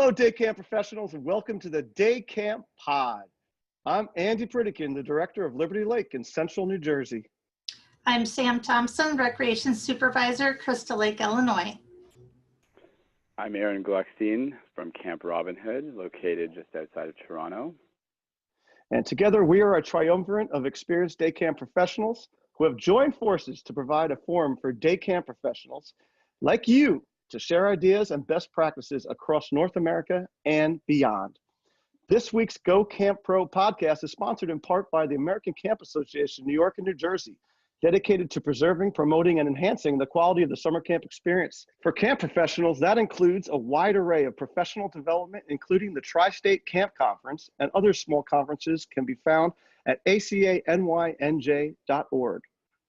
Hello, day camp professionals, and welcome to the Day Camp Pod. I'm Andy Pritikin, the director of Liberty Lake in central New Jersey. I'm Sam Thompson, Recreation Supervisor, Crystal Lake, Illinois. I'm Erin from Camp Robin Hood, located just outside of Toronto. And together we are a triumvirate of experienced day camp professionals who have joined forces to provide a forum for day camp professionals like you to share ideas and best practices across North America and beyond. This week's Go Camp Pro podcast is sponsored in part by the American Camp Association, New York and New Jersey, dedicated to preserving, promoting, and enhancing the quality of the summer camp experience. For camp professionals, that includes a wide array of professional development, including the Tri-State Camp Conference, and other small conferences can be found at acanyny.org.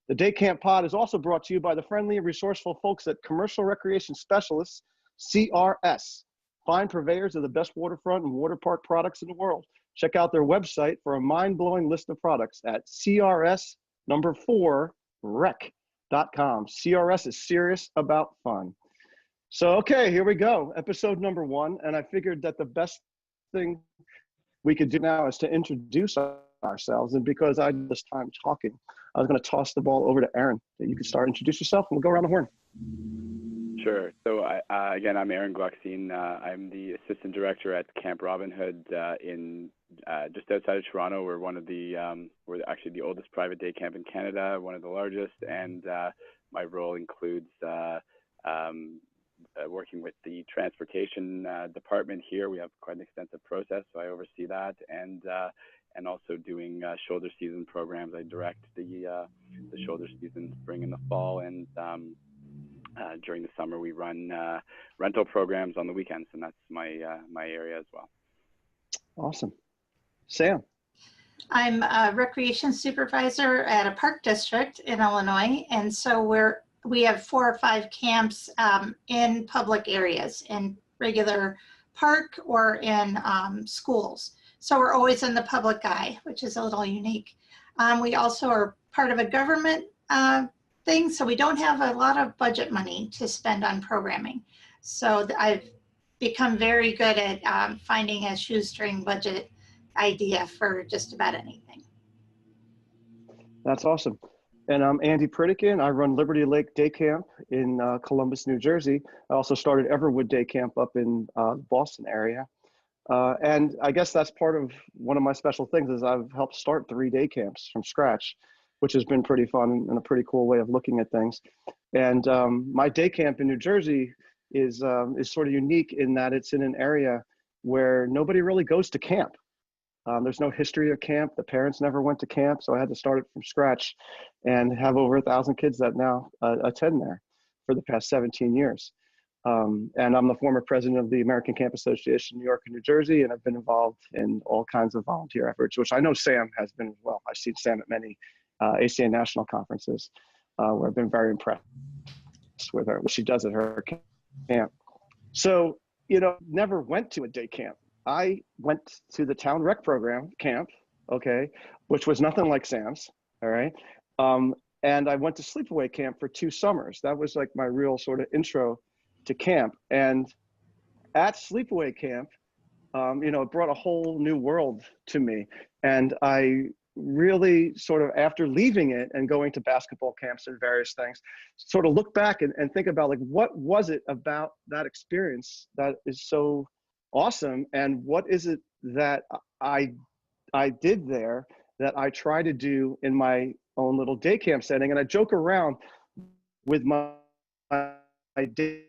The Day Camp Pod is also brought to you by the friendly and resourceful folks at Commercial Recreation Specialists, CRS, fine purveyors of the best waterfront and water park products in the world. Check out their website for a mind-blowing list of products at CRS4rec.com. CRS is serious about fun. So, okay, here we go. Episode number 1. And I figured that the best thing we could do now is to introduce ourselves. And because I had this time talking, I was going to toss the ball over to Erin, that you could start, introduce yourself, and we'll go around the horn. Sure. So again, I'm Erin Gluckstein. I'm the assistant director at Camp Robin Hood in just outside of Toronto. We're one of the we're actually the oldest private day camp in Canada, one of the largest, and my role includes working with the transportation department here. We have quite an extensive process, so I oversee that, and also doing shoulder season programs. I direct the shoulder season spring and the fall, and during the summer we run rental programs on the weekends, and that's my my area as well. Awesome. Sam. I'm a recreation supervisor at a park district in Illinois, and so we have 4 or 5 camps in public areas, in regular park or in schools. So we're always in the public eye, which is a little unique. We also are part of a government thing, so we don't have a lot of budget money to spend on programming. So I've become very good at finding a shoestring budget idea for just about anything. That's awesome. And I'm Andy Pritikin. I run Liberty Lake Day Camp in Columbus, New Jersey. I also started Everwood Day Camp up in the Boston area. And I guess that's part of one of my special things is I've helped start 3 day camps from scratch, which has been pretty fun and a pretty cool way of looking at things. And my day camp in New Jersey is sort of unique in that it's in an area where nobody really goes to camp. There's no history of camp. The parents never went to camp, so I had to start it from scratch and have over 1,000 kids that now attend there for the past 17 years. And I'm the former president of the American Camp Association, New York and New Jersey, and I've been involved in all kinds of volunteer efforts, which I know Sam has been as well. I've seen Sam at many ACA national conferences where I've been very impressed with her, what she does at her camp. So, never went to a day camp. I went to the town rec program camp, okay, which was nothing like Sam's, all right? And I went to sleepaway camp for 2 summers. That was like my real sort of intro to camp. And at sleepaway camp, it brought a whole new world to me. And I really sort of, after leaving it and going to basketball camps and various things, sort of look back and think about like, what was it about that experience that is so awesome? And what is it that I did there that I try to do in my own little day camp setting? And I joke around with my day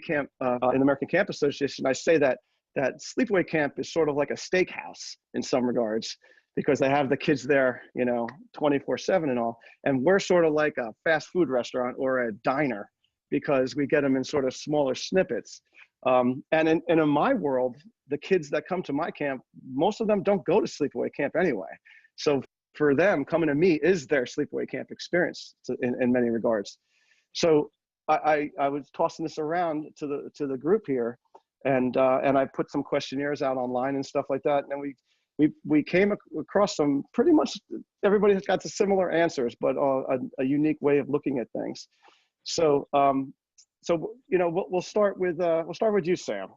camp in the American Camp Association. I say that sleepaway camp is sort of like a steakhouse in some regards, because they have the kids there, 24/7 and all. And we're sort of like a fast food restaurant or a diner because we get them in sort of smaller snippets. And in my world, the kids that come to my camp, most of them don't go to sleepaway camp anyway. So for them, coming to me is their sleepaway camp experience in many regards. So I was tossing this around to the group here, and I put some questionnaires out online and stuff like that. And then we came across some, pretty much everybody has got the similar answers, but a unique way of looking at things. So we'll start with you, Sam.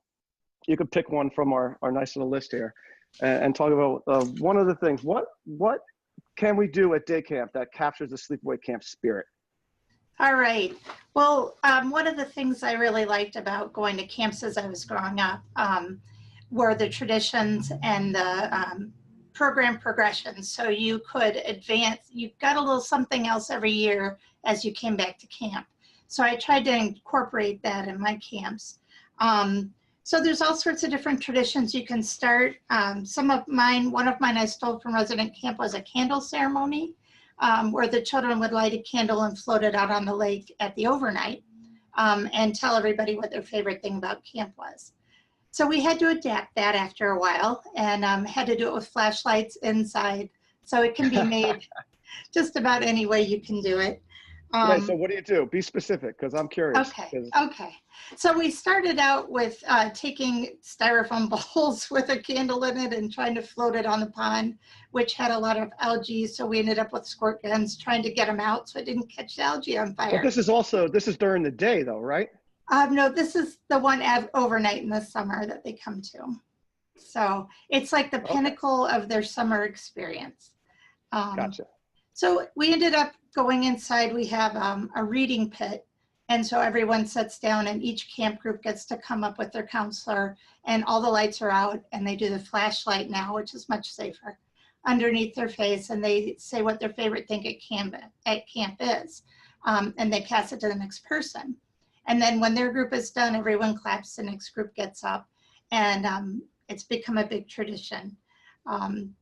you could pick one from our nice little list here and talk about one of the things. What can we do at day camp that captures the sleepaway camp spirit? All right. Well, one of the things I really liked about going to camps as I was growing up were the traditions and the program progressions. So you could advance, you got a little something else every year as you came back to camp. So I tried to incorporate that in my camps. So there's all sorts of different traditions you can start. One of mine I stole from resident camp was a candle ceremony where the children would light a candle and float it out on the lake at the overnight and tell everybody what their favorite thing about camp was. So we had to adapt that after a while and had to do it with flashlights inside. So it can be made just about any way you can do it. Right, so what do you do? Be specific, because I'm curious. Okay. So we started out with taking styrofoam bowls with a candle in it and trying to float it on the pond, which had a lot of algae. So we ended up with squirt guns trying to get them out so it didn't catch the algae on fire. But this is during the day though, right? No, this is the one overnight in the summer that they come to. So it's like the pinnacle of their summer experience. Gotcha. So we ended up going inside. We have a reading pit. And so everyone sits down and each camp group gets to come up with their counselor and all the lights are out and they do the flashlight now, which is much safer, underneath their face. And they say what their favorite thing at camp is. And they pass it to the next person. And then when their group is done, everyone claps, the next group gets up. And it's become a big tradition.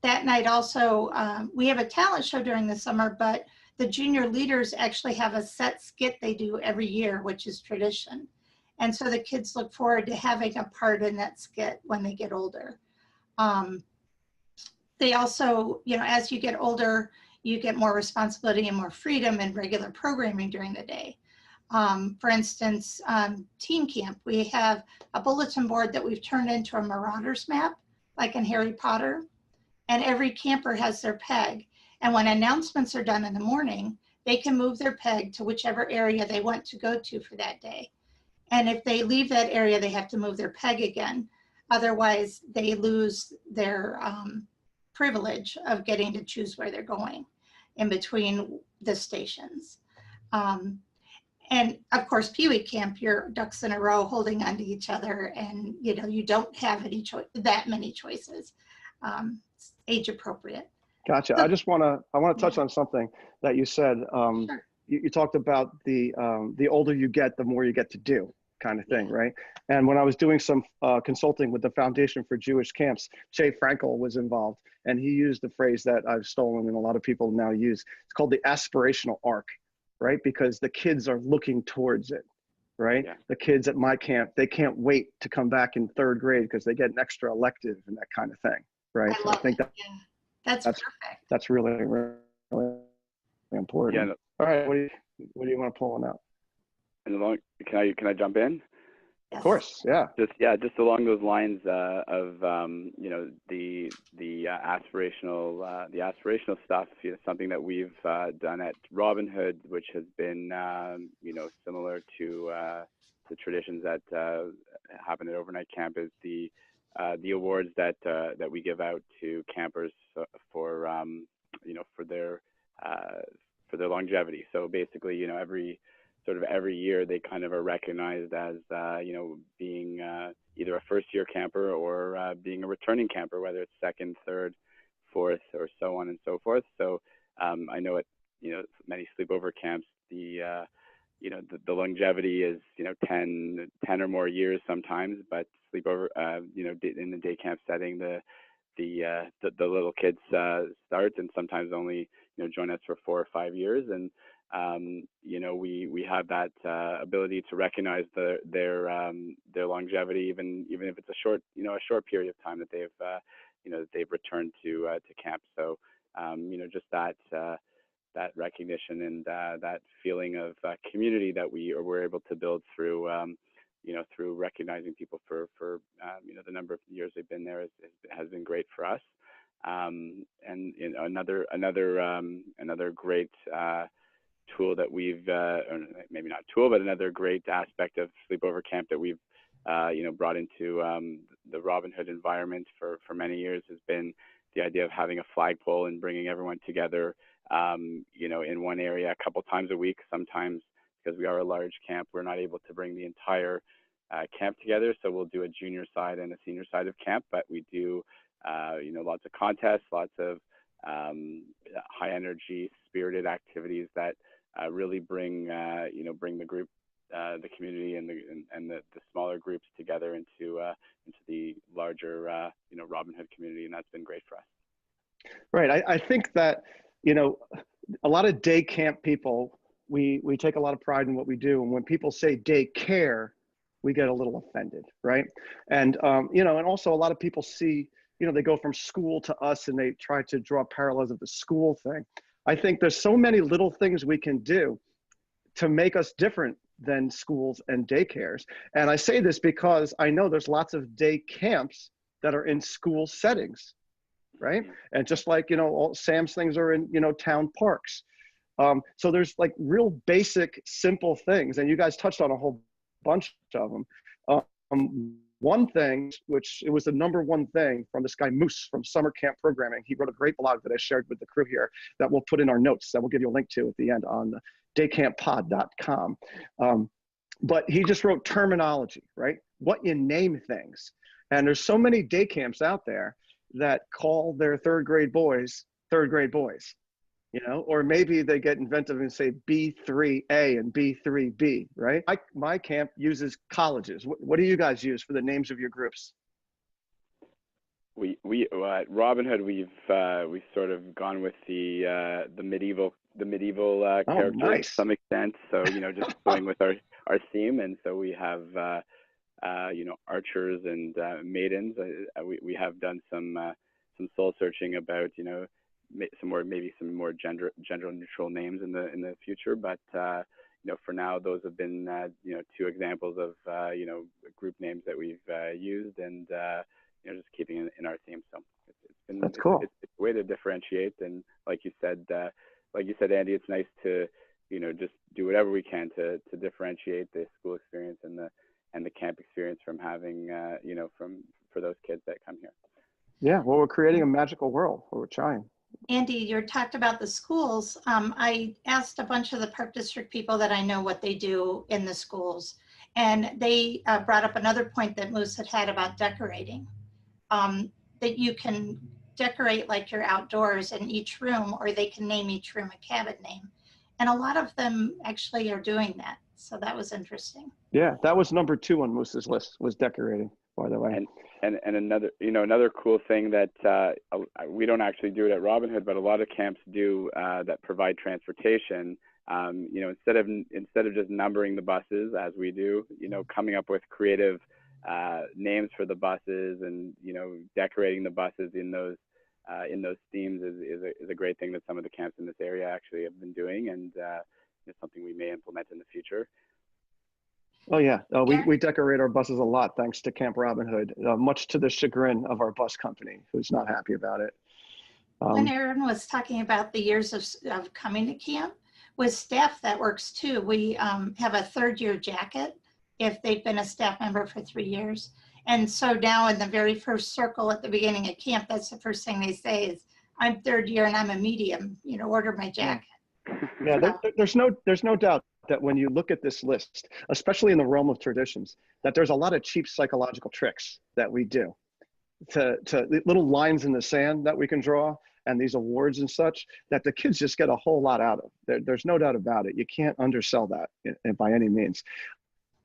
That night also, we have a talent show during the summer, but the junior leaders actually have a set skit they do every year, which is tradition. And so the kids look forward to having a part in that skit when they get older. They also, as you get older, you get more responsibility and more freedom and regular programming during the day. For instance, teen camp, we have a bulletin board that we've turned into a Marauders map, like in Harry Potter. And every camper has their peg. And when announcements are done in the morning, they can move their peg to whichever area they want to go to for that day. And if they leave that area, they have to move their peg again. Otherwise, they lose their privilege of getting to choose where they're going in between the stations. And of course, Pee Wee camp, you're ducks in a row holding onto each other and you don't have that many choices. It's age appropriate. Gotcha. So, I want to touch on something that you said. Sure. You talked about the older you get, the more you get to do, kind of thing, right? And when I was doing some consulting with the Foundation for Jewish Camps, Jay Frankel was involved, and he used the phrase that I've stolen and a lot of people now use. It's called the aspirational arc, right? Because the kids are looking towards it, right? Yeah. The kids at my camp, they can't wait to come back in third grade because they get an extra elective and that kind of thing, right? I think that. Yeah. That's perfect. That's really, really important. Yeah. All right. What do you want to pull on out? And can I jump in? Yes. Of course. Yeah. Just along those lines of the aspirational stuff. Something that we've done at Robin Hood, which has been similar to the traditions that happen at overnight camp, is the awards that we give out to campers for their longevity. So basically, every year they kind of are recognized as being either a first-year camper or being a returning camper, whether it's second, third, fourth, or so on and so forth. So I know at many sleepover camps the longevity is 10 or more years sometimes, but sleepover in the day camp setting the little kids start and sometimes only join us for 4 or 5 years, and we have that ability to recognize their longevity even if it's a short period of time that they've returned to camp. So just that recognition and that feeling of community that we're able to build through through recognizing people for the number of years they've been there has been great for us. And another great tool that we've or maybe not tool, but another great aspect of sleepover camp that we've brought into the Robin Hood environment for many years has been the idea of having a flagpole and bringing everyone together, in one area a couple times a week. Sometimes, because we are a large camp, we're not able to bring the entire camp together. So we'll do a junior side and a senior side of camp, but we do, lots of contests, lots of high energy, spirited activities that really bring the group, the community, and the smaller groups together into the larger Robin Hood community, and that's been great for us. Right. I think that a lot of day camp people, we take a lot of pride in what we do, and when people say day care, we get a little offended, right? And and also a lot of people see, they go from school to us and they try to draw parallels of the school thing. I think there's so many little things we can do to make us different than schools and daycares. And I say this because I know there's lots of day camps that are in school settings, right? And just like, all Sam's things are in, town parks. So there's like real basic, simple things. And you guys touched on a whole bunch of them. One thing, which it was the #1 thing from this guy Moose from Summer Camp Programming. He wrote a great blog that I shared with the crew here that we'll put in our notes, that we'll give you a link to at the end on daycamppod.com. But he just wrote terminology, right? What you name things. And there's so many day camps out there that call their third grade boys, or maybe they get inventive and say B3A and B3B, right? My camp uses colleges. What do you guys use for the names of your groups? We at Robin Hood, we've sort of gone with the medieval characters to some extent. So just going with our theme, and so we have archers and maidens. We have done some soul searching about maybe some more gender neutral names in the future, but for now those have been 2 examples of group names that we've used, and just keeping it in our theme. So that's cool. It's a way to differentiate, and like you said, Andy, it's nice to just do whatever we can to differentiate the school experience and the camp experience from having for those kids that come here. Yeah, well, we're creating a magical world. We're trying. Andy, you talked about the schools. I asked a bunch of the Park District people that I know what they do in the schools, and they brought up another point that Moose had about decorating, that you can decorate like you're outdoors in each room, or they can name each room a cabin name. And a lot of them actually are doing that. So that was interesting. Yeah, that was #2 on Moose's list, was decorating, by the way. And another cool thing that we don't actually do it at Robin Hood, but a lot of camps do that provide transportation. Instead of just numbering the buses as we do, coming up with creative names for the buses and decorating the buses in those themes is a great thing that some of the camps in this area actually have been doing, and it's something we may implement in the future. Oh yeah, we decorate our buses a lot thanks to Camp Robin Hood, much to the chagrin of our bus company, who's not happy about it. When Erin was talking about the years of coming to camp, with staff that works too. We have a 3rd-year jacket if they've been a staff member for 3 years. And so now in the very first circle at the beginning of camp, that's the first thing they say is, I'm 3rd year and I'm a medium, order my jacket. Yeah, there's no doubt that when you look at this list, especially in the realm of traditions, that there's a lot of cheap psychological tricks that we do to little lines in the sand that we can draw, and these awards and such, that the kids just get a whole lot out of. There's no doubt about it. You can't undersell that by any means.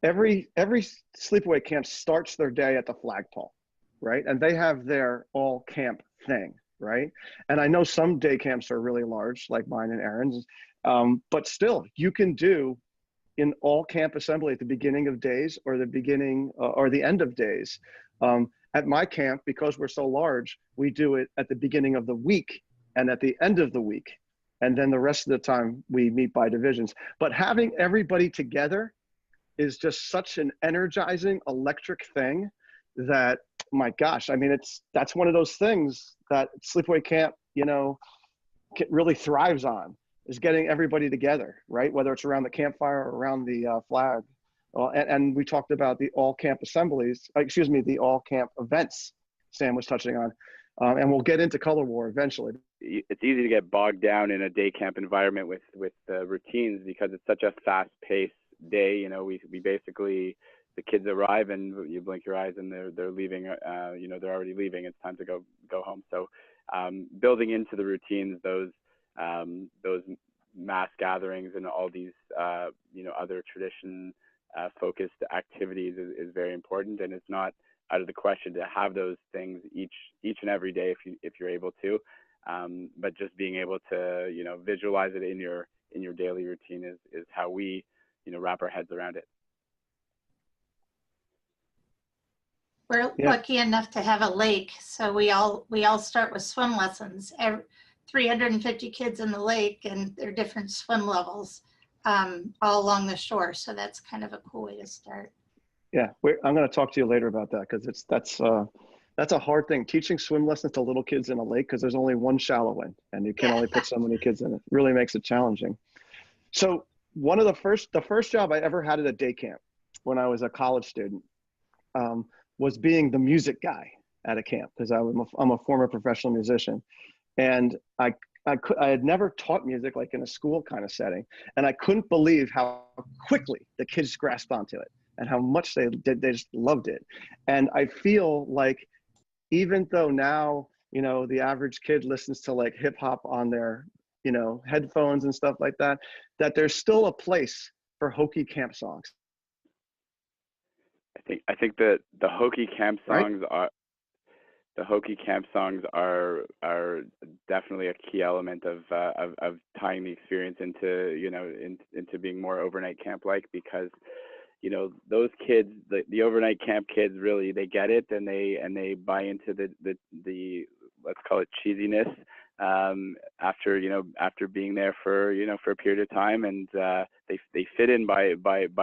Every sleepaway camp starts their day at the flagpole, right? And they have their all camp thing, right? And I know some day camps are really large, like mine and Erin's, but still, you can do in all camp assembly at the beginning of days or the beginning or the end of days. At my camp, because we're so large, we do it at the beginning of the week and at the end of the week. And then the rest of the time we meet by divisions. But having everybody together is just such an energizing, electric thing that, my gosh, I mean, that's one of those things that sleepaway camp, really thrives on, is getting everybody together, right? Whether it's around the campfire or around the flag. And we talked about the all camp assemblies, excuse me, the all camp events Sam was touching on. And we'll get into color war eventually. It's easy to get bogged down in a day camp environment with routines because it's such a fast-paced day. You know, we basically, the kids arrive and you blink your eyes and they're leaving. You know, they're already leaving. It's time to go home. So building into the routines those mass gatherings and all these you know, other tradition focused activities is very important, and it's not out of the question to have those things each and every day if you're able to, but just being able to, you know, visualize it in your daily routine is how we, you know, wrap our heads around it. We're lucky enough to have a lake, so we all start with swim lessons. 350 kids in the lake, and they're different swim levels all along the shore. So that's kind of a cool way to start. Yeah, I'm going to talk to you later about that, because that's a hard thing, teaching swim lessons to little kids in a lake, because there's only one shallow end and you can only put so many kids in it. Really makes it challenging. So one of the first job I ever had at a day camp when I was a college student was being the music guy at a camp, because I'm a former professional musician, and I had never taught music like in a school kind of setting, and I couldn't believe how quickly the kids grasped onto it and how much they just loved it. And I feel like, even though now, you know, the average kid listens to like hip hop on their, you know, headphones and stuff like that, that there's still a place for hokey camp songs. I think that the hokey camp songs right? are definitely a key element of tying the experience into, you know, into being more overnight camp like, because, you know, those kids, the overnight camp kids, really, they get it, and they buy into the let's call it cheesiness after being there for, you know, for a period of time, and they fit in by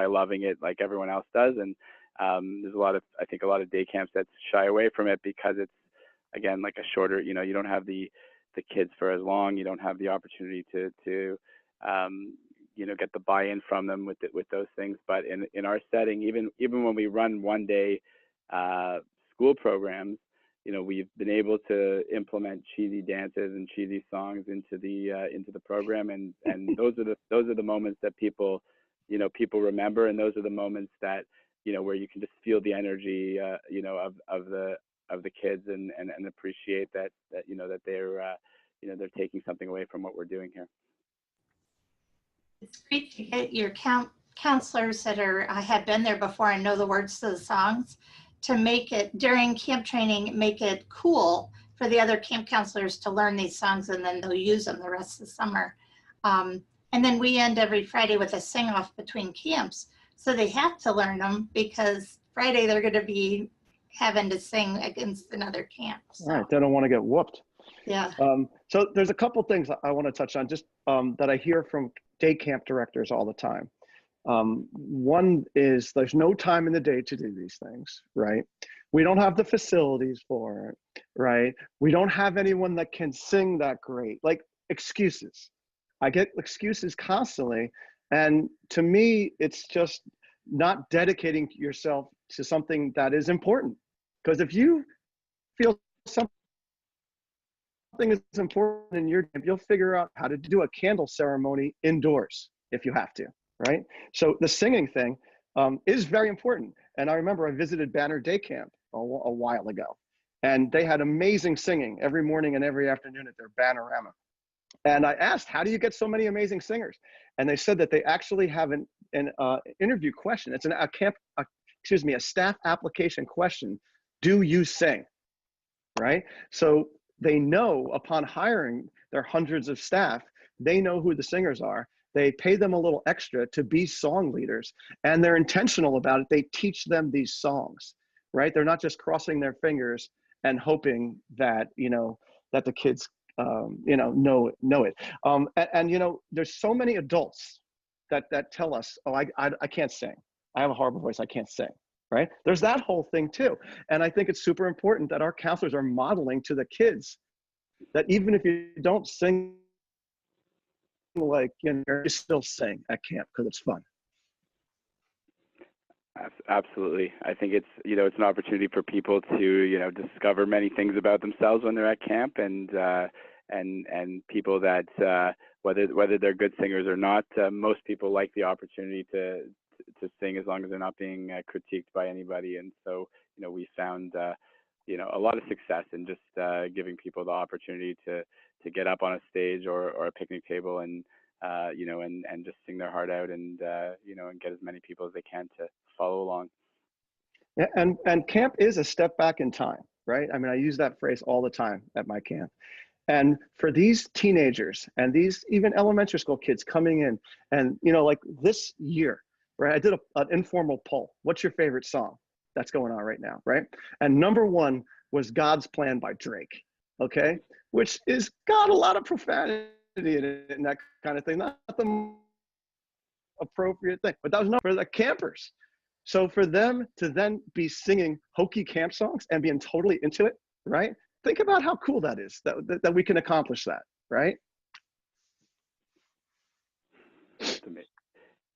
loving it like everyone else does. And there's I think a lot of day camps that shy away from it because it's, again, like a shorter, you know, you don't have the kids for as long, you don't have the opportunity to you know, get the buy-in from them with those things. But in our setting, even when we run one day school programs, you know, we've been able to implement cheesy dances and cheesy songs into the program, and those are the moments that people remember, and those are the moments that, you know, where you can just feel the energy, you know, of the kids, and appreciate that you know, that they're you know, they're taking something away from what we're doing here. It's great to get your counselors that have been there before and know the words to the songs, to make it during camp training, make it cool for the other camp counselors to learn these songs, and then they'll use them the rest of the summer. And then we end every Friday with a sing-off between camps. So they have to learn them, because Friday they're going to be having to sing against another camp. So. All right, they don't want to get whooped. Yeah. So there's a couple things I want to touch on, just that I hear from day camp directors all the time. One is, there's no time in the day to do these things, right? We don't have the facilities for it, right? We don't have anyone that can sing that great. Like, excuses. I get excuses constantly. And to me, it's just not dedicating yourself to something that is important. Because if you feel something is important in your camp, you'll figure out how to do a candle ceremony indoors if you have to, right? So the singing thing is very important. And I remember I visited Banner Day Camp a while ago, and they had amazing singing every morning and every afternoon at their Bannerama. And I asked, how do you get so many amazing singers? And they said that they actually have an interview question. It's a staff application question. Do you sing? Right? So they know, upon hiring their hundreds of staff, they know who the singers are. They pay them a little extra to be song leaders, and they're intentional about it. They teach them these songs, right? They're not just crossing their fingers and hoping that, you know, that the kids you know it. And you know, there's so many adults that tell us, oh, I can't sing. I have a horrible voice. I can't sing. Right? There's that whole thing too. And I think it's super important that our counselors are modeling to the kids that even if you don't sing, like, you know, you still sing at camp because it's fun. Absolutely. I think it's, it's an opportunity for people to, discover many things about themselves when they're at camp, and people that, whether they're good singers or not, most people like the opportunity to sing as long as they're not being critiqued by anybody. And so, we found, a lot of success in just giving people the opportunity to get up on a stage or a picnic table and, and just sing their heart out, and, and get as many people as they can to follow along. Yeah, and camp is a step back in time, right? I mean, I use that phrase all the time at my camp. And for these teenagers and these even elementary school kids coming in, and like this year, right? I did an informal poll. What's your favorite song that's going on right now, right? And number one was God's Plan by Drake, okay? Which is got a lot of profanity in it and that kind of thing. Not the appropriate thing, but that was enough for the campers. So for them to then be singing hokey camp songs and being totally into it, right? Think about how cool that is, that we can accomplish that, right?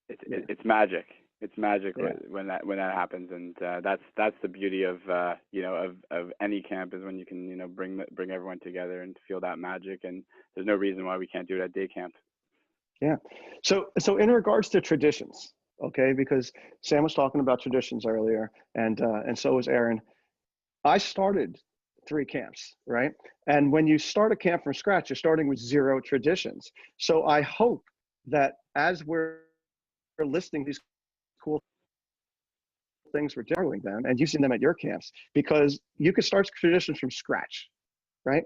It's magic. It's magic when that happens, and that's the beauty of of any camp, is when you can bring everyone together and feel that magic. And there's no reason why we can't do it at day camp. Yeah. So in regards to traditions, okay, because Sam was talking about traditions earlier, and so was Erin. I started 3 camps, right? And when you start a camp from scratch, you're starting with 0 traditions. So I hope that as we're listing these cool things we're doing them and using them at your camps, because you could start traditions from scratch, right?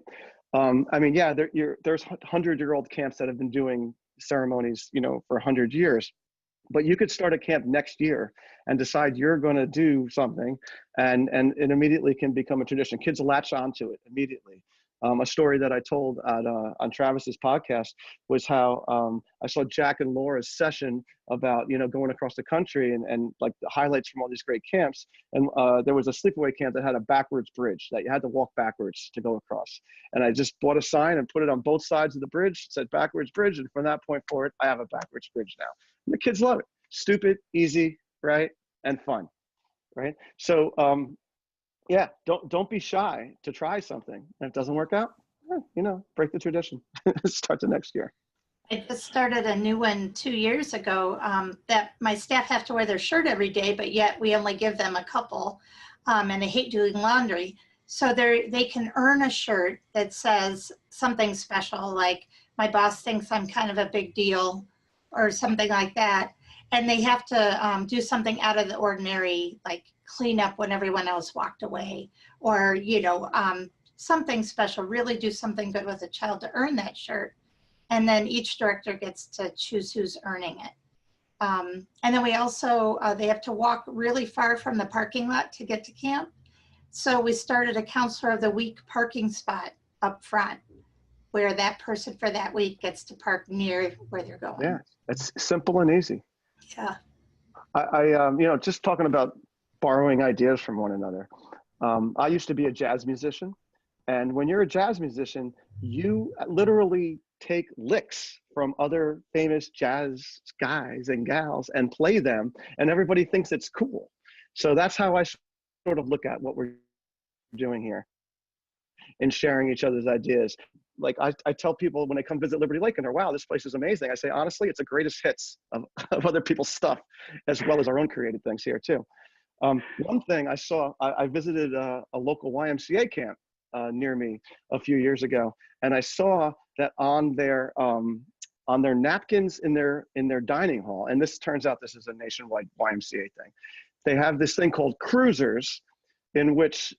I mean, yeah, there's 100-year-old camps that have been doing ceremonies, for 100 years. But you could start a camp next year and decide you're going to do something, and it immediately can become a tradition. Kids latch onto it immediately. A story that I told on Travis's podcast was how I saw Jack and Laura's session about going across the country and like the highlights from all these great camps. And there was a sleepaway camp that had a backwards bridge that you had to walk backwards to go across. And I just bought a sign and put it on both sides of the bridge. It said backwards bridge, and from that point forward, I have a backwards bridge now. And the kids love it. Stupid, easy, right, and fun, right? So yeah, don't be shy to try something. And if it doesn't work out, break the tradition. Start the next year. I just started a new one 2 years ago, that my staff have to wear their shirt every day, but yet we only give them a couple, and they hate doing laundry. So they can earn a shirt that says something special, like my boss thinks I'm kind of a big deal, or something like that. And they have to do something out of the ordinary, like clean up when everyone else walked away, or, something special, really do something good with a child to earn that shirt. And then each director gets to choose who's earning it. And then we also, they have to walk really far from the parking lot to get to camp. So we started a Counselor of the Week parking spot up front, where that person for that week gets to park near where they're going. Yeah, it's simple and easy. Yeah. I just talking about borrowing ideas from one another. I used to be a jazz musician, and when you're a jazz musician, you literally take licks from other famous jazz guys and gals and play them, and everybody thinks it's cool. So that's how I sort of look at what we're doing here and sharing each other's ideas. Like I tell people when they come visit Liberty Lake and they're, wow, this place is amazing. I say, honestly, it's the greatest hits of other people's stuff, as well as our own created things here too. One thing I saw, I visited a local YMCA camp near me a few years ago, and I saw that on their napkins in their dining hall, and this turns out this is a nationwide YMCA thing, they have this thing called cruisers, in which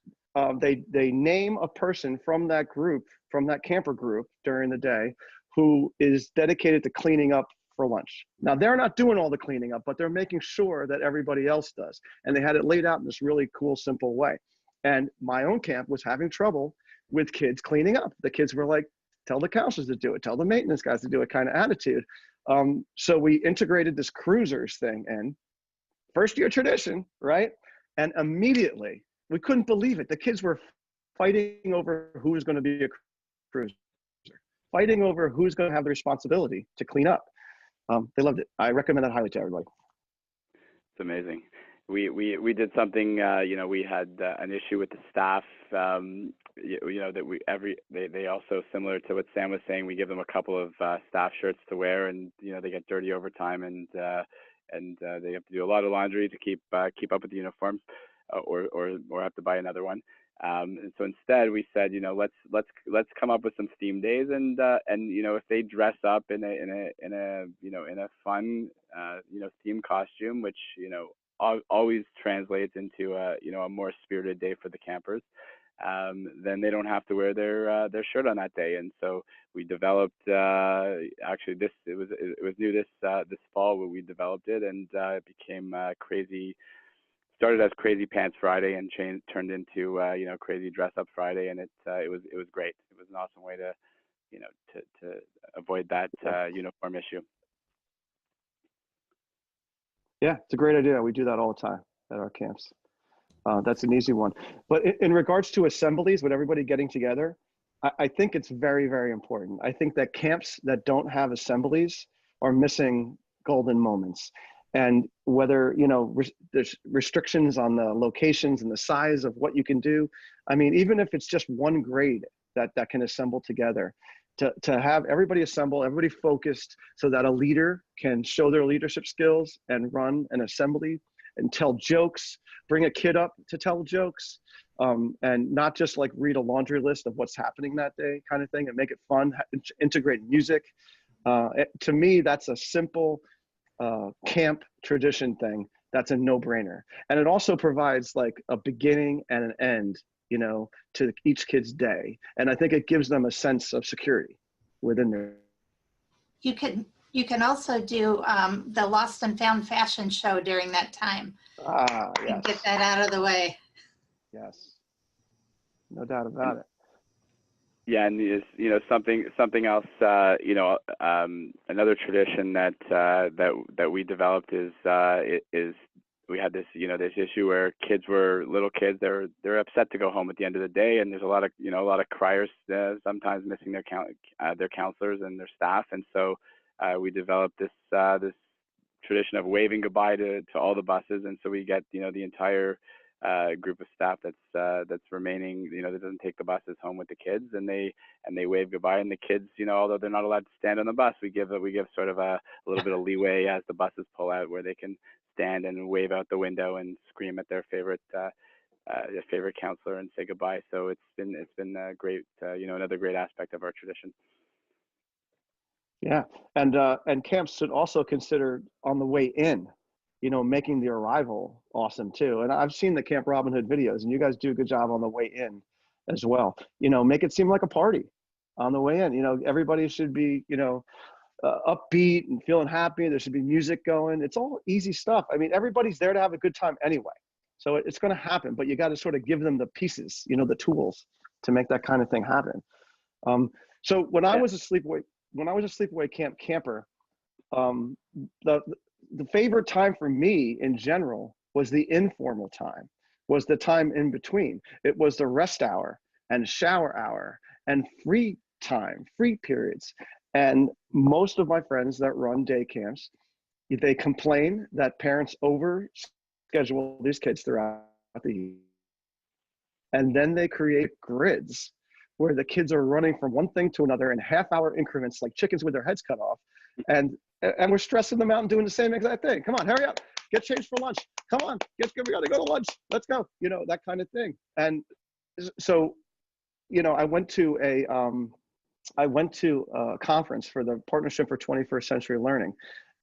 they name a person from that group, from that camper group during the day, who is dedicated to cleaning up for lunch. Now, they're not doing all the cleaning up, but they're making sure that everybody else does. And they had it laid out in this really cool, simple way. And my own camp was having trouble with kids cleaning up. The kids were like, tell the counselors to do it, tell the maintenance guys to do it kind of attitude. So we integrated this cruisers thing in, first year tradition, right? And immediately, we couldn't believe it. The kids were fighting over who was going to be a cruiser, fighting over who's going to have the responsibility to clean up. They loved it. I recommend that highly to everybody. It's amazing. we did something, you know, we had an issue with the staff, you know, that they also, similar to what Sam was saying, we give them a couple of staff shirts to wear, and, you know, they get dirty over time, and they have to do a lot of laundry to keep up with the uniforms, or have to buy another one. And so instead we said, you know, let's come up with some theme days, and you know, if they dress up in a fun you know, theme costume, which, you know, always translates into a more spirited day for the campers, then they don't have to wear their shirt on that day. And so we developed, actually it was new this fall when we developed it, and it became started as Crazy Pants Friday and turned into you know, Crazy Dress Up Friday, and it was great. It was an awesome way to, you know, to avoid that uniform issue. Yeah, it's a great idea. We do that all the time at our camps. That's an easy one. But in regards to assemblies, with everybody getting together, I think it's very, very important. I think that camps that don't have assemblies are missing golden moments. And whether, you know, there's restrictions on the locations and the size of what you can do. I mean, even if it's just one grade that can assemble together, to have everybody assemble, everybody focused, so that a leader can show their leadership skills and run an assembly and tell jokes, bring a kid up to tell jokes, and not just like read a laundry list of what's happening that day kind of thing, and make it fun, integrate music. To me, that's a simple camp tradition thing. That's a no-brainer. And it also provides like a beginning and an end, you know, to each kid's day. And I think it gives them a sense of security within their. You can also do the Lost and Found fashion show during that time. Yes. And get that out of the way. Yes, no doubt about it. Yeah, and you know, something else, you know, another tradition that we developed is we had this, you know, this issue where little kids, they're upset to go home at the end of the day, and there's a lot of criers, sometimes missing their counselors and their staff, and so we developed this tradition of waving goodbye to all the buses, and so we get, you know, the entire group of staff that's remaining, you know, that doesn't take the buses home with the kids, and they wave goodbye, and the kids, you know, although they're not allowed to stand on the bus, we give sort of a little bit of leeway as the buses pull out, where they can stand and wave out the window and scream at their favorite counselor and say goodbye. So it's been a great, you know, another great aspect of our tradition. Yeah, and camps should also consider on the way in, you know, making the arrival awesome too. And I've seen the Camp Robin Hood videos, and you guys do a good job on the way in as well. You know, make it seem like a party on the way in. You know, everybody should be, you know, upbeat and feeling happy. There should be music going. It's all easy stuff. I mean, everybody's there to have a good time anyway. So it's going to happen, but you got to sort of give them the pieces, you know, the tools to make that kind of thing happen. So when I was a sleepaway camp camper, the favorite time for me in general was the informal time, was the time in between. It was the rest hour and shower hour and free time, free periods. And most of my friends that run day camps, they complain that parents over schedule these kids throughout the year. And then they create grids where the kids are running from one thing to another in half-hour increments, like chickens with their heads cut off. And we're stressing them out and doing the same exact thing. Come on, hurry up, get changed for lunch. Come on, we gotta go to lunch. Let's go, you know, that kind of thing. And so, you know, I went to a conference for the Partnership for 21st Century Learning.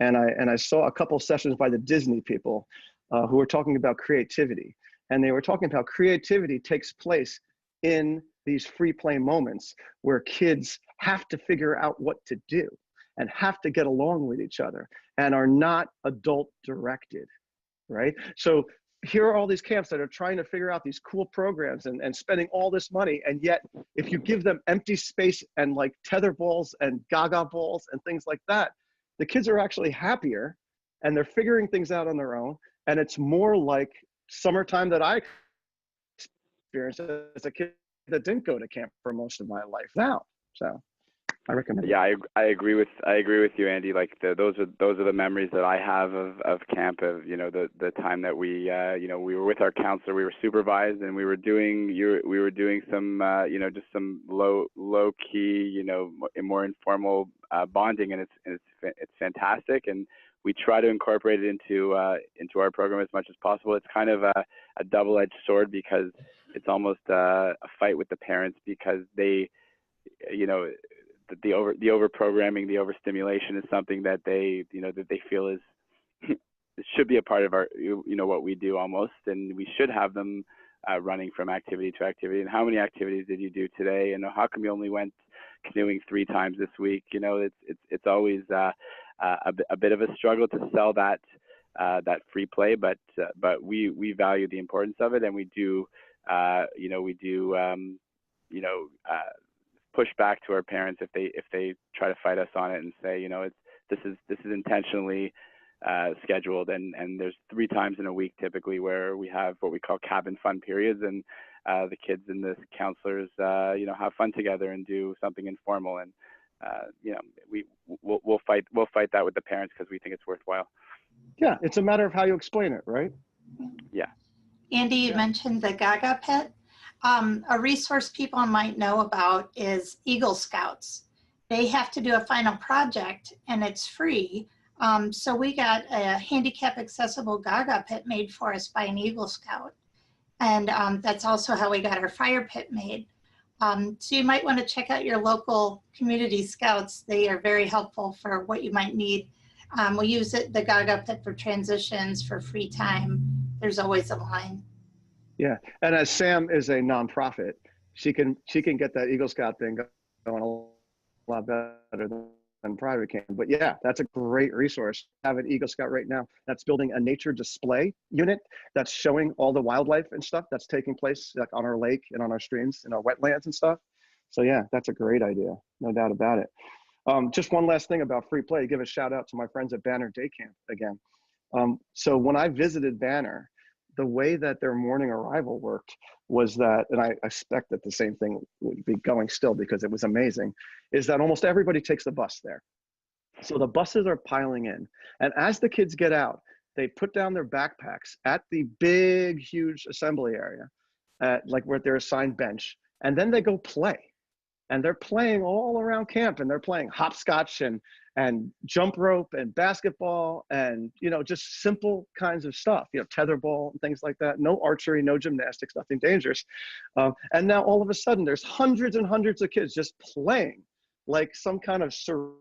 And I saw a couple sessions by the Disney people who were talking about creativity. And they were talking about creativity takes place in these free play moments where kids have to figure out what to do and have to get along with each other and are not adult directed, right? So here are all these camps that are trying to figure out these cool programs and spending all this money. And yet if you give them empty space and like tether balls and gaga balls and things like that, the kids are actually happier and they're figuring things out on their own. And it's more like summertime that I experienced as a kid that didn't go to camp for most of my life now. So I recommend it. Yeah, I agree with you, Andy. Like those are the memories that I have of camp, of the time that we we were with our counselor, we were supervised, and we were doing some just some low key more informal bonding, and it's fantastic, and we try to incorporate it into our program as much as possible. It's kind of a double-edged sword, because it's almost a fight with the parents, because they the over programming, the overstimulation is something that they feel is it should be a part of our what we do almost, and we should have them running from activity to activity. And how many activities did you do today? And how come you only went canoeing 3 times this week? It's always a bit of a struggle to sell that free play, but we value the importance of it, and we do push back to our parents if they try to fight us on it and say, this is intentionally scheduled, and there's 3 times in a week typically where we have what we call cabin fun periods, and the kids and the counselors have fun together and do something informal, and we'll fight that with the parents, because we think it's worthwhile. Yeah, it's a matter of how you explain it, right? Yeah. Andy, you mentioned the Gaga pet. A resource people might know about is Eagle Scouts. They have to do a final project, and it's free. So we got a handicap accessible Gaga pit made for us by an Eagle Scout. And that's also how we got our fire pit made. So you might want to check out your local community scouts. They are very helpful for what you might need. We use the Gaga pit for transitions, for free time. There's always a line. Yeah, and as Sam is a nonprofit, she can get that Eagle Scout thing going a lot better than private can. But yeah, that's a great resource. I have an Eagle Scout right now that's building a nature display unit that's showing all the wildlife and stuff that's taking place, like on our lake and on our streams and our wetlands and stuff. So yeah, that's a great idea, no doubt about it. Just one last thing about free play. Give a shout out to my friends at Banner Day Camp again. So when I visited Banner, the way that their morning arrival worked was that, and I expect that the same thing would be going still because it was amazing, is that almost everybody takes the bus there. So the buses are piling in. And as the kids get out, they put down their backpacks at the big, huge assembly area, like where their assigned bench, and then they go play. And they're playing all around camp, and they're playing hopscotch and jump rope and basketball and, just simple kinds of stuff, tetherball and things like that. No archery, no gymnastics, nothing dangerous. And now all of a sudden there's hundreds and hundreds of kids just playing like some kind of surreal,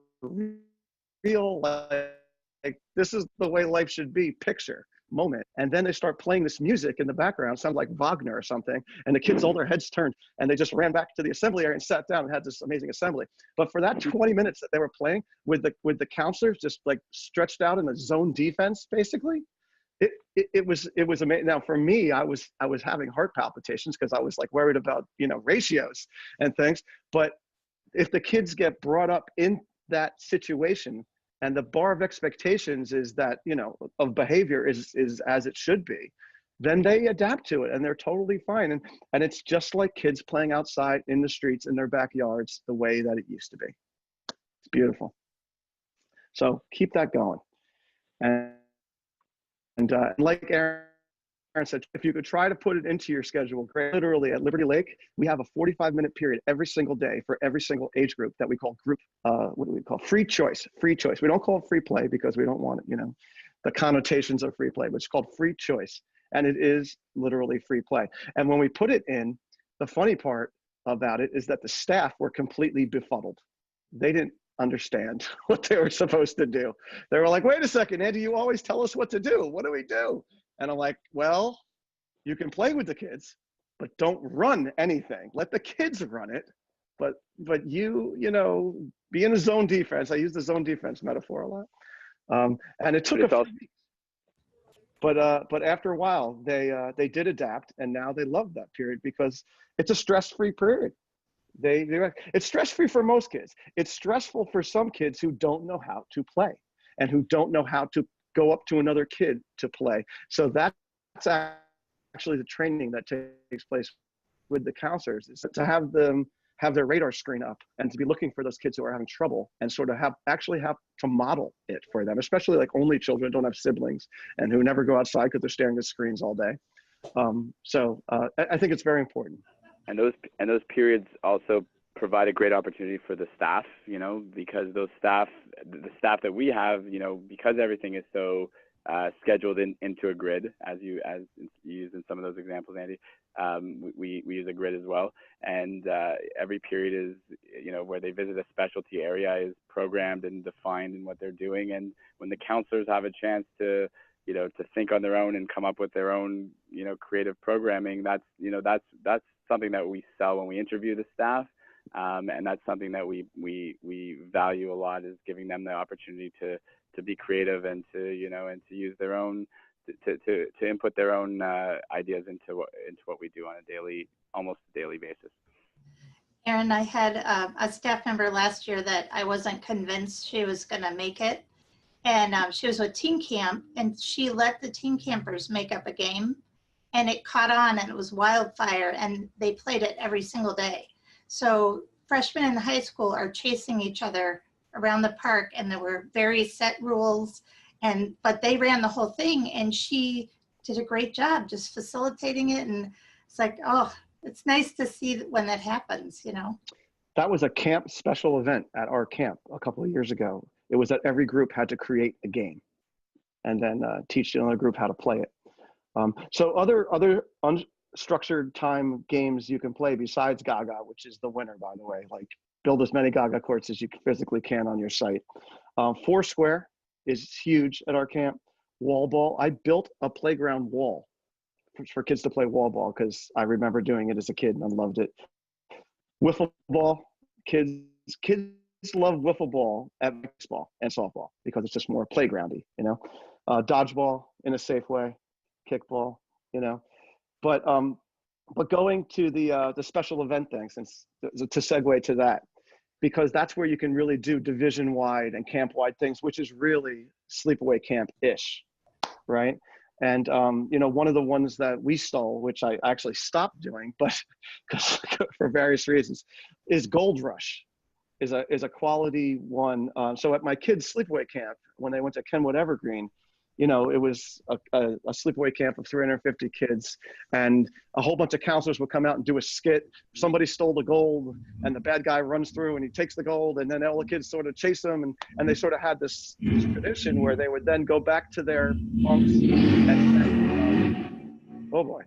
like this is the way life should be picture moment. And then they start playing this music in the background, sounds like Wagner or something, and the kids, all their heads turned, and they just ran back to the assembly area and sat down and had this amazing assembly. But for that 20 minutes that they were playing with the counselors just like stretched out in the zone defense, basically, it was amazing. Now for me, I was having heart palpitations because I was like worried about ratios and things. But if the kids get brought up in that situation, and the bar of expectations is that, of behavior is as it should be, then they adapt to it and they're totally fine. And it's just like kids playing outside in the streets, in their backyards, the way that it used to be. It's beautiful. So keep that going. And like Erin said, if you could try to put it into your schedule, great. Literally at Liberty Lake, we have a 45-minute period every single day for every single age group that we call group, what do we call? Free choice. We don't call it free play because we don't want it, the connotations of free play, but it's called free choice. And it is literally free play. And when we put it in, the funny part about it is that the staff were completely befuddled. They didn't understand what they were supposed to do. They were like, wait a second, Andy, you always tell us what to do. What do we do? And I'm like, well, you can play with the kids, but don't run anything. Let the kids run it. But you be in a zone defense. I use the zone defense metaphor a lot. And it took a few weeks. But after a while, they did adapt, and now they love that period because it's a stress-free period. It's stress-free for most kids. It's stressful for some kids who don't know how to play and who don't know how to go up to another kid to play. So that's actually the training that takes place with the counselors, is to have them have their radar screen up and to be looking for those kids who are having trouble and sort of actually have to model it for them, especially like only children who don't have siblings and who never go outside because they're staring at screens all day. I think it's very important. And those periods also provide a great opportunity for the staff, you know, because the staff that we have, you know, because everything is so scheduled into a grid, as you used in some of those examples, Andy. We use a grid as well, and every period is, you know, where they visit a specialty area is programmed and defined in what they're doing. And when the counselors have a chance to, you know, to think on their own and come up with their own, you know, creative programming, that's something that we sell when we interview the staff. And that's something that we value a lot, is giving them the opportunity to be creative and to, you know, and to use their own, to input their own ideas into what we do on almost a daily basis. Erin, I had a staff member last year that I wasn't convinced she was going to make it. And she was with Teen Camp, and she let the teen campers make up a game, and it caught on, and it was wildfire, and they played it every single day. So freshmen in high school are chasing each other around the park, and there were very set rules, but they ran the whole thing, and she did a great job just facilitating it. And it's like, oh, it's nice to see when that happens, you know. That was a camp special event at our camp a couple of years ago. It was that every group had to create a game and then teach another group how to play it. So other unstructured time games you can play besides Gaga, which is the winner, by the way, like build as many Gaga courts as you physically can on your site. Foursquare is huge at our camp. Wall ball. I built a playground wall for kids to play wall ball because I remember doing it as a kid and I loved it. Wiffle ball. Kids love wiffle ball at baseball and softball because it's just more playgroundy, you know. Dodgeball in a safe way, kickball, you know. But going to the special event thing, since to segue to that, because that's where you can really do division-wide and camp-wide things, which is really sleepaway camp-ish, right? And you know, one of the ones that we stole, which I actually stopped doing, but for various reasons, is Gold Rush. Is a quality one. So at my kids' sleepaway camp, when they went to Kenwood Evergreen, you know, it was a sleepaway camp of 350 kids, and a whole bunch of counselors would come out and do a skit. Somebody stole the gold, and the bad guy runs through and he takes the gold, and then all the kids sort of chase him, and they sort of had this tradition where they would then go back to their bunks and oh boy,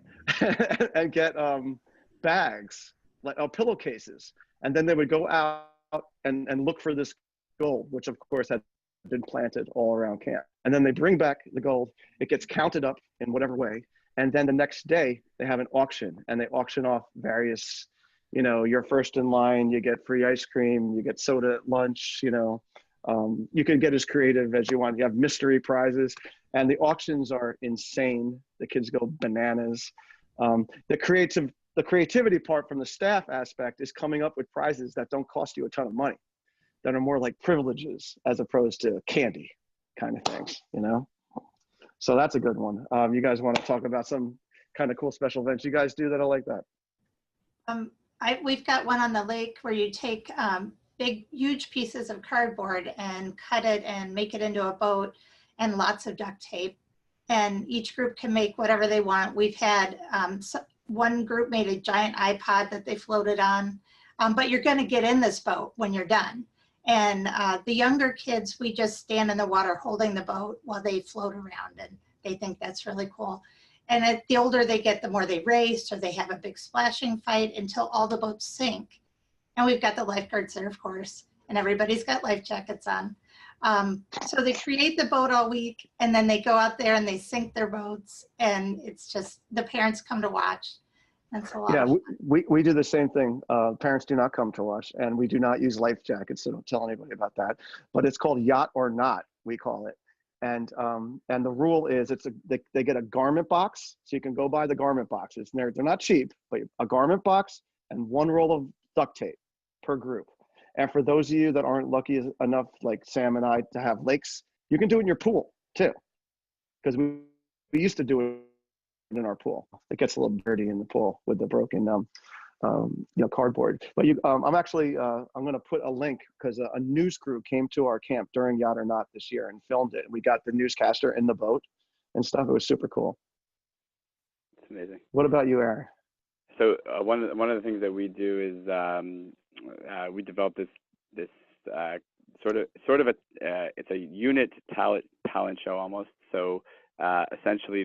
and get bags, like pillowcases, and then they would go out and look for this gold, which of course had been planted all around camp. And then they bring back the gold, it gets counted up in whatever way. And then the next day they have an auction, and they auction off various, you know, you're first in line, you get free ice cream, you get soda at lunch, you know, you can get as creative as you want. You have mystery prizes, and the auctions are insane. The kids go bananas. The creativity part from the staff aspect is coming up with prizes that don't cost you a ton of money, that are more like privileges as opposed to candy kind of things, you know? So that's a good one. You guys want to talk about some kind of cool special events you guys do that are like that? We've got one on the lake where you take big, huge pieces of cardboard and cut it and make it into a boat, and lots of duct tape. And each group can make whatever they want. We've had one group made a giant iPod that they floated on, but you're going to get in this boat when you're done. And the younger kids, we just stand in the water holding the boat while they float around, and they think that's really cool. And the older they get, the more they race, or they have a big splashing fight until all the boats sink. And we've got the lifeguards there, of course, and everybody's got life jackets on. So they create the boat all week, and then they go out there and they sink their boats, and it's just, the parents come to watch. That's a lot. Yeah, we do the same thing. Parents do not come to watch, and we do not use life jackets, so don't tell anybody about that. But it's called Yacht or Not, we call it. And the rule is they get a garment box, so you can go buy the garment boxes. And they're not cheap, but a garment box and one roll of duct tape per group. And for those of you that aren't lucky enough, like Sam and I, to have lakes, you can do it in your pool too, because we used to do it in our pool. It gets a little dirty in the pool with the broken cardboard. But I'm actually, I'm going to put a link because a news crew came to our camp during Yacht or Not this year and filmed it. We got the newscaster in the boat and stuff. It was super cool. It's amazing. What about you, Erin? So one of the things that we do is we develop this sort of it's a unit talent show almost. So essentially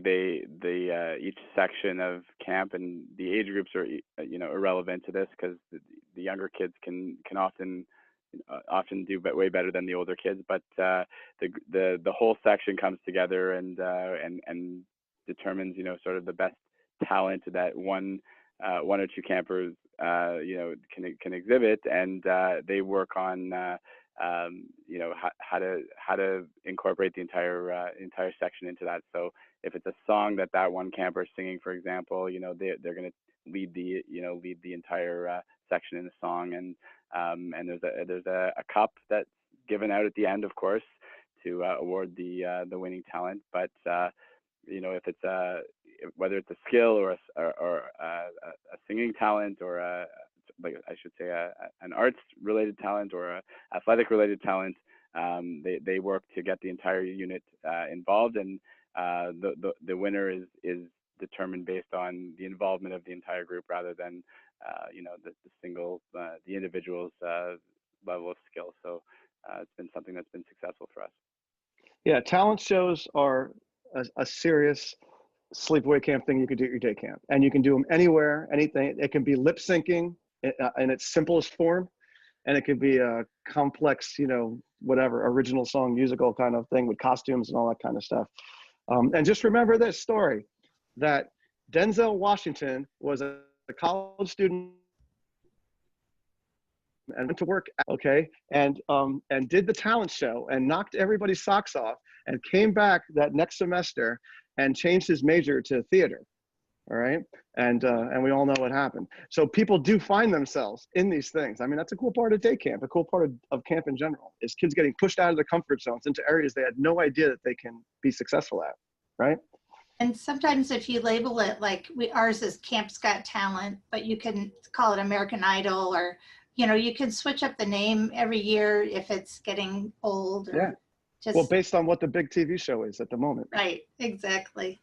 each section of camp, and the age groups are irrelevant to this because the younger kids can often do way better than the older kids, but the whole section comes together and determines sort of the best talent that one or two campers can exhibit, and they work on how to incorporate the entire section into that. So if it's a song that one camper is singing, for example, they're going to lead the entire section in the song, and there's a cup that's given out at the end, of course, to award the winning talent. But if it's whether it's a skill or a singing talent, or an arts related talent or a athletic related talent, they work to get the entire unit involved, and the winner is determined based on the involvement of the entire group rather than the individual's level of skill. So it's been something that's been successful for us. Yeah, talent shows are a serious sleepaway camp thing you could do at your day camp, and you can do them anywhere, anything. It can be lip syncing in its simplest form, and it could be a complex, whatever, original song, musical kind of thing with costumes and all that kind of stuff. And just remember this story, that Denzel Washington was a college student and went to work, and did the talent show and knocked everybody's socks off, and came back that next semester and changed his major to theater. All right. And we all know what happened. So people do find themselves in these things. I mean, that's a cool part of day camp. A cool part of camp in general is kids getting pushed out of their comfort zones into areas they had no idea that they can be successful at. Right. And sometimes if you label it like ours is Camp's Got Talent, but you can call it American Idol, or, you can switch up the name every year if it's getting old. Or yeah. Well, based on what the big TV show is at the moment. Right. Exactly.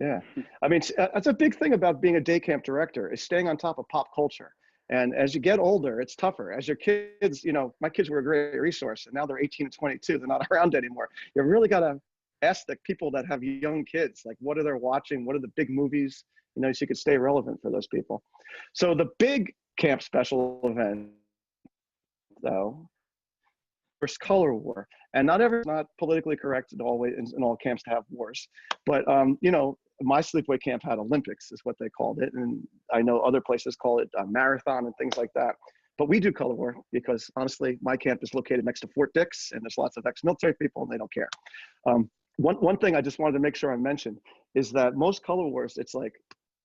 Yeah. I mean, that's a big thing about being a day camp director, is staying on top of pop culture. And as you get older, it's tougher. As your kids, my kids were a great resource, and now they're 18 and 22. They're not around anymore. You really got to ask the people that have young kids, like, what are they watching? What are the big movies? So you could stay relevant for those people. So the big camp special event, though, first color war. And not politically correct in all camps to have wars. But, my sleepaway camp had Olympics, is what they called it. And I know other places call it a marathon and things like that. But we do color war because, honestly, my camp is located next to Fort Dix, and there's lots of ex-military people, and they don't care. One thing I just wanted to make sure I mentioned is that most color wars, it's like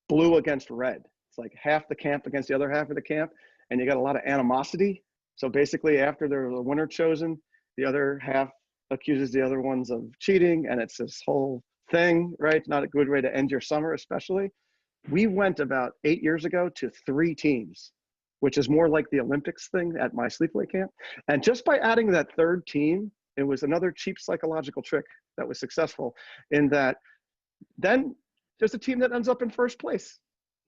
blue against red. It's like half the camp against the other half of the camp, and you got a lot of animosity. So basically, after there's a winner chosen, the other half accuses the other ones of cheating, and it's this whole thing, right? Not a good way to end your summer, especially. We went about 8 years ago to 3 teams, which is more like the Olympics thing at my sleepaway camp. And just by adding that third team, it was another cheap psychological trick that was successful, in that then there's a team that ends up in first place.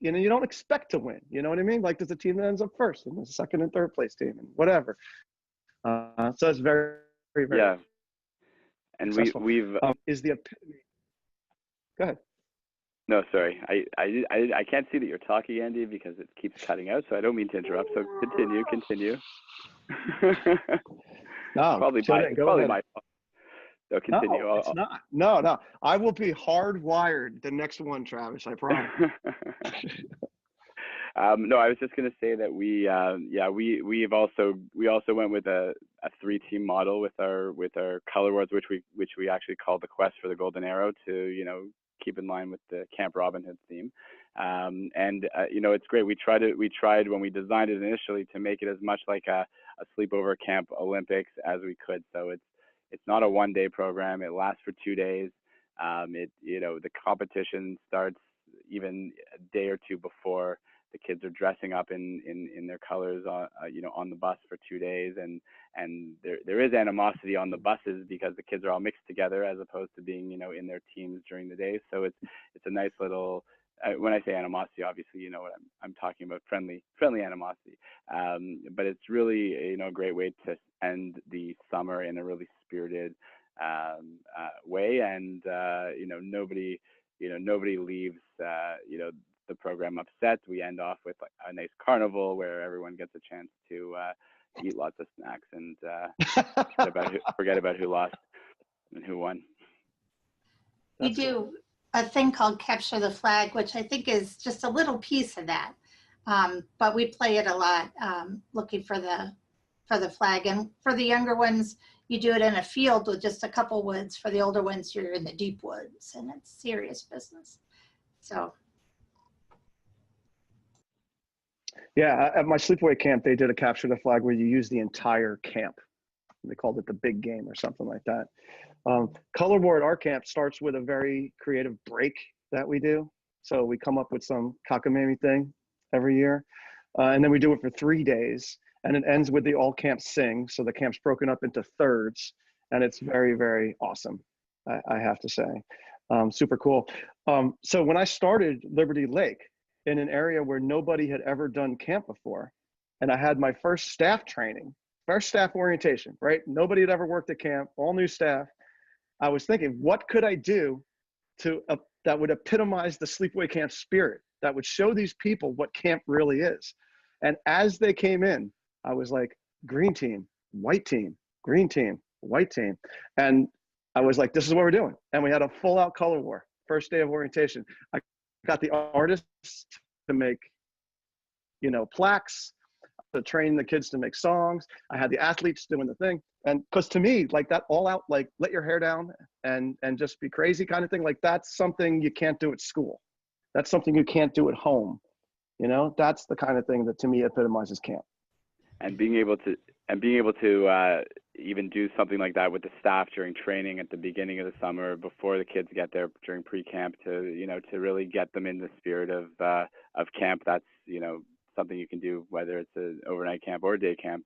You don't expect to win. You know what I mean? Like, there's a team that ends up first, and there's a second and third place team, and whatever. So it's very, very, very yeah. And successful. we've is the epitome. Go ahead. No, sorry. I can't see that you're talking, Andy, because it keeps cutting out. So I don't mean to interrupt. So continue. No, probably my fault. So continue. No, it's not. No. I will be hardwired the next one, Travis. I promise. No, I was just going to say that we also went with a 3-team model with our color wars, which we actually called the Quest for the Golden Arrow, to keep in line with the Camp Robin Hood theme. It's great. We tried when we designed it initially to make it as much like a sleepover camp Olympics as we could. So it's not a one-day program. It lasts for 2 days. The competition starts even a day or two before. the kids are dressing up in their colors, you know, on the bus for 2 days, and there is animosity on the buses because the kids are all mixed together as opposed to being, you know, in their teams during the day. So it's a nice little, when I say animosity, obviously, you know what I'm talking about, friendly animosity. But it's really, you know, a great way to end the summer in a really spirited way, and you know, nobody leaves, you know, the program upset. We end off with like a nice carnival where everyone gets a chance to eat lots of snacks and forget about who lost and who won. We do a thing called Capture the Flag, which I think is just a little piece of that. But we play it a lot, looking for the flag. And for the younger ones, you do it in a field with just a couple woods. For the older ones, you're in the deep woods, and it's serious business. So. Yeah, at my sleepaway camp, they did a capture the flag where you use the entire camp. They called it the big game or something like that. Color War at our camp starts with a very creative break that we do. So we come up with some cockamamie thing every year. And then we do it for 3 days. And it ends with the all camp sing. So the camp's broken up into thirds. And it's very, very awesome, I have to say. Super cool. So when I started Liberty Lake in an area where nobody had ever done camp before, and I had my first staff training, first staff orientation, right? Nobody had ever worked at camp, all new staff. I was thinking, what could I do to that would epitomize the sleepaway camp spirit, that would show these people what camp really is? And as they came in, I was like, green team, white team, green team, white team. And I was like, this is what we're doing. And we had a full out color war, first day of orientation. I got the artists to make, you know, plaques, to train the kids to make songs. I had the athletes doing the thing. And because to me, like that all out, like let your hair down and just be crazy kind of thing, like that's something you can't do at school. That's something you can't do at home. You know, that's the kind of thing that to me epitomizes camp. And being able to even do something like that with the staff during training at the beginning of the summer before the kids get there during pre-camp, to, you know, to really get them in the spirit of camp. That's, you know, something you can do whether it's an overnight camp or a day camp.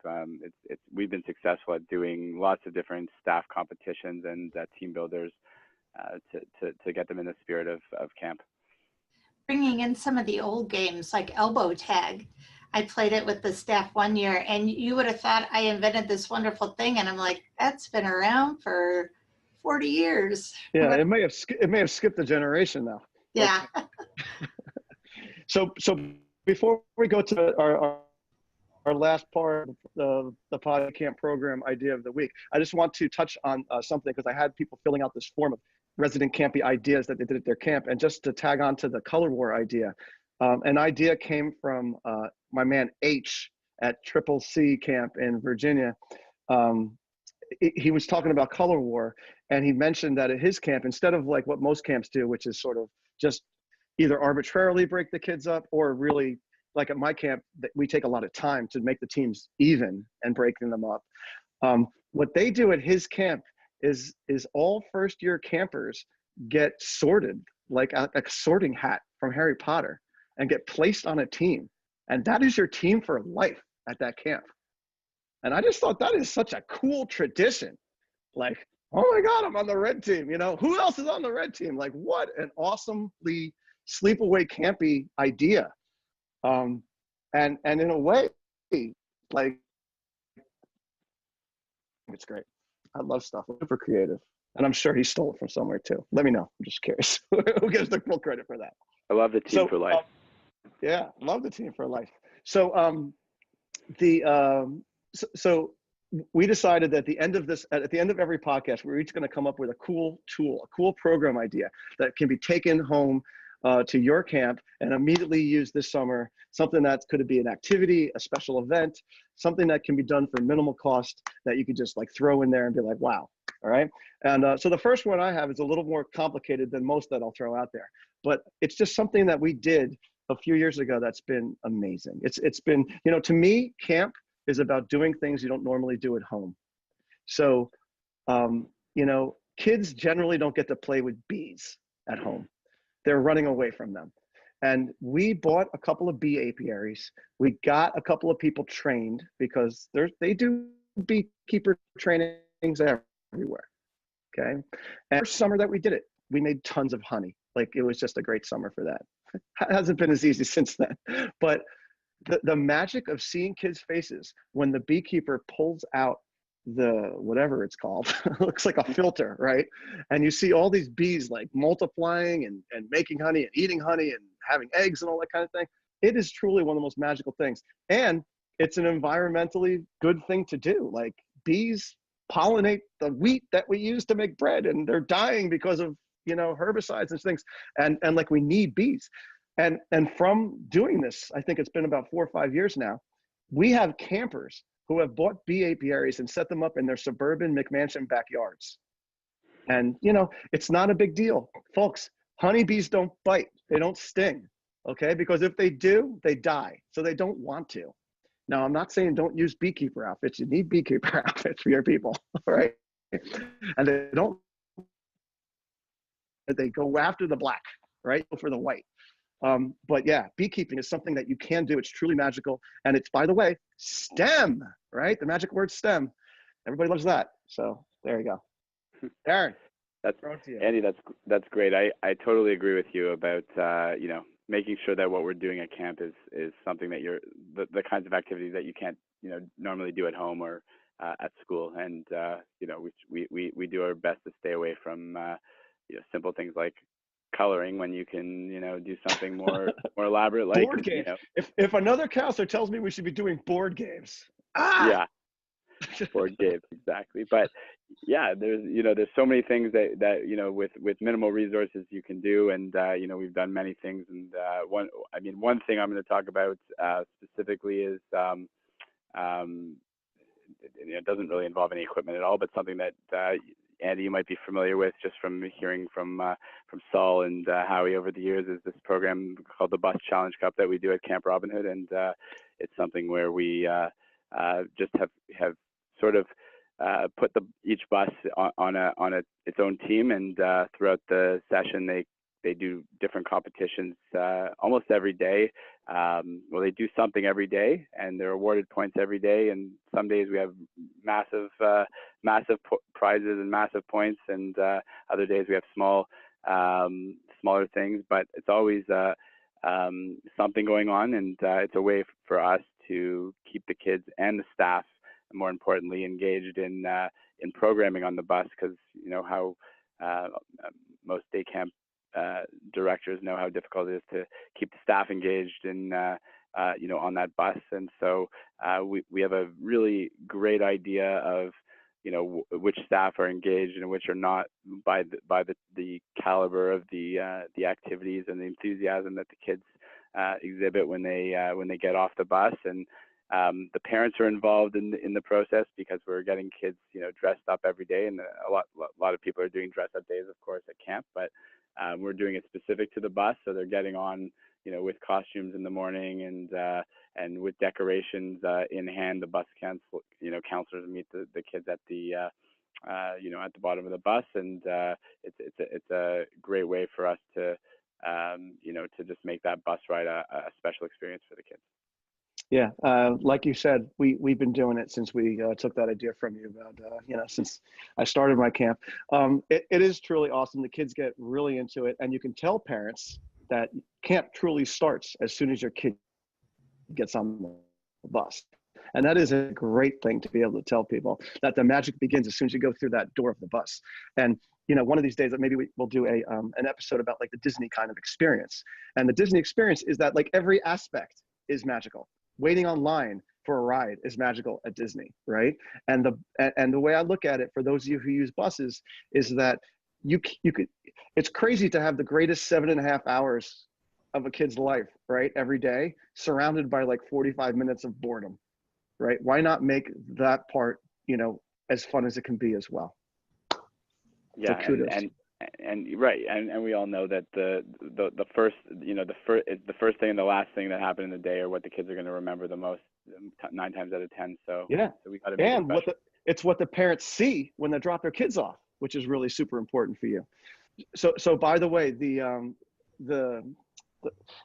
We've been successful at doing lots of different staff competitions and team builders to get them in the spirit of camp. Bringing in some of the old games like elbow tag. I played it with the staff one year, and you would have thought I invented this wonderful thing, and I'm like, that's been around for 40 years. Yeah, it may have skipped a generation now. Yeah. So before we go to our last part of the pod camp program idea of the week, I just want to touch on something, because I had people filling out this form of resident campy ideas that they did at their camp. And just to tag on to the color war idea, an idea came from my man H at Triple C camp in Virginia. He was talking about color war, and he mentioned that at his camp, instead of like what most camps do, which is sort of just either arbitrarily break the kids up, or really like at my camp, we take a lot of time to make the teams even and breaking them up. What they do at his camp is all first year campers get sorted like a sorting hat from Harry Potter and get placed on a team. And that is your team for life at that camp. And I just thought that is such a cool tradition. Like, oh my God, I'm on the red team. You know, who else is on the red team? Like, what an awesomely sleepaway campy idea. And in a way, like, it's great. I love stuff. I'm super creative. And I'm sure he stole it from somewhere too. Let me know. I'm just curious. Who gets the full credit for that? I love the team for life. Yeah, love the team for life. So so we decided that at the end of every podcast, we're each going to come up with a cool tool, a cool program idea that can be taken home to your camp and immediately used this summer. Something that could be an activity, a special event, something that can be done for minimal cost that you could just like throw in there and be like, wow. All right. And so the first one I have is a little more complicated than most that I'll throw out there, but it's just something that we did a few years ago that's been amazing. It's been, you know, to me, camp is about doing things you don't normally do at home. So, you know, kids generally don't get to play with bees at home. They're running away from them. And we bought a couple of bee apiaries. We got a couple of people trained because they do beekeeper trainings everywhere. Okay. And first summer that we did it, we made tons of honey. Like, it was just a great summer for that. It hasn't been as easy since then. But the magic of seeing kids' faces when the beekeeper pulls out the whatever it's called, it looks like a filter, right? And you see all these bees like multiplying and making honey and eating honey and having eggs and all that kind of thing. It is truly one of the most magical things. And it's an environmentally good thing to do. Like, bees pollinate the wheat that we use to make bread, and they're dying because of, you know, herbicides and things. And like, we need bees. And from doing this, I think it's been about 4 or 5 years now, we have campers who have bought bee apiaries and set them up in their suburban McMansion backyards. And, you know, it's not a big deal. Folks, honeybees don't bite. They don't sting, okay? Because if they do, they die. So they don't want to. Now, I'm not saying don't use beekeeper outfits. You need beekeeper outfits for your people, right? And they go after the black, right? Go for the white. But yeah, beekeeping is something that you can do. It's truly magical. And it's, by the way, STEM, right? The magic word STEM. Everybody loves that. So there you go. Erin, Andy, that's great. I totally agree with you about, you know, making sure that what we're doing at camp is something that the kinds of activities that you can't, you know, normally do at home or at school. And, you know, we do our best to stay away from, you know, simple things like coloring when you can, you know, do something more elaborate, like board games. You know, if another counselor tells me we should be doing board games, yeah, board games, exactly. But yeah, there's so many things that you know, with minimal resources you can do, and you know, we've done many things. And one thing I'm going to talk about specifically is it doesn't really involve any equipment at all, but something that Andy, you might be familiar with just from hearing from Saul and Howie over the years, is this program called the Bus Challenge Cup that we do at Camp Robin Hood. And it's something where we just have sort of put each bus on its own team, and throughout the session they do different competitions almost every day. Well, they do something every day, and they're awarded points every day. And some days we have massive prizes and massive points, and other days we have smaller things. But it's always something going on, and it's a way for us to keep the kids and the staff, more importantly, engaged in programming on the bus, because you know how most day camp directors know how difficult it is to keep the staff engaged in you know, on that bus. And so we have a really great idea of, you know, which staff are engaged and which are not, by the caliber of the activities and the enthusiasm that the kids exhibit when they get off the bus. And the parents are involved in the process, because we're getting kids, you know, dressed up every day, and a lot of people are doing dress up days, of course, at camp, but we're doing it specific to the bus, so they're getting on, you know, with costumes in the morning, and with decorations in hand. The bus counselors meet the kids at the you know, at the bottom of the bus, and it's a great way for us to you know, to just make that bus ride a special experience for the kids. Yeah, like you said, we've been doing it since we took that idea from you about, you know, since I started my camp. It is truly awesome. The kids get really into it, and you can tell parents that camp truly starts as soon as your kid gets on the bus. And that is a great thing to be able to tell people, that the magic begins as soon as you go through that door of the bus. And, you know, one of these days that maybe we'll do an episode about like the Disney kind of experience. And the Disney experience is that like every aspect is magical. Waiting online for a ride is magical at Disney, right? And the way I look at it, for those of you who use buses, is that you could, it's crazy to have the greatest 7.5 hours of a kid's life, right, every day, surrounded by like 45 minutes of boredom, right? Why not make that part, you know, as fun as it can be as well? Yeah, so kudos. And right, and we all know that the first, you know, the first thing and the last thing that happened in the day are what the kids are going to remember the most, 9 times out of 10. So yeah, so we got to make it special. It's what the parents see when they drop their kids off, which is really super important for you. So by the way, the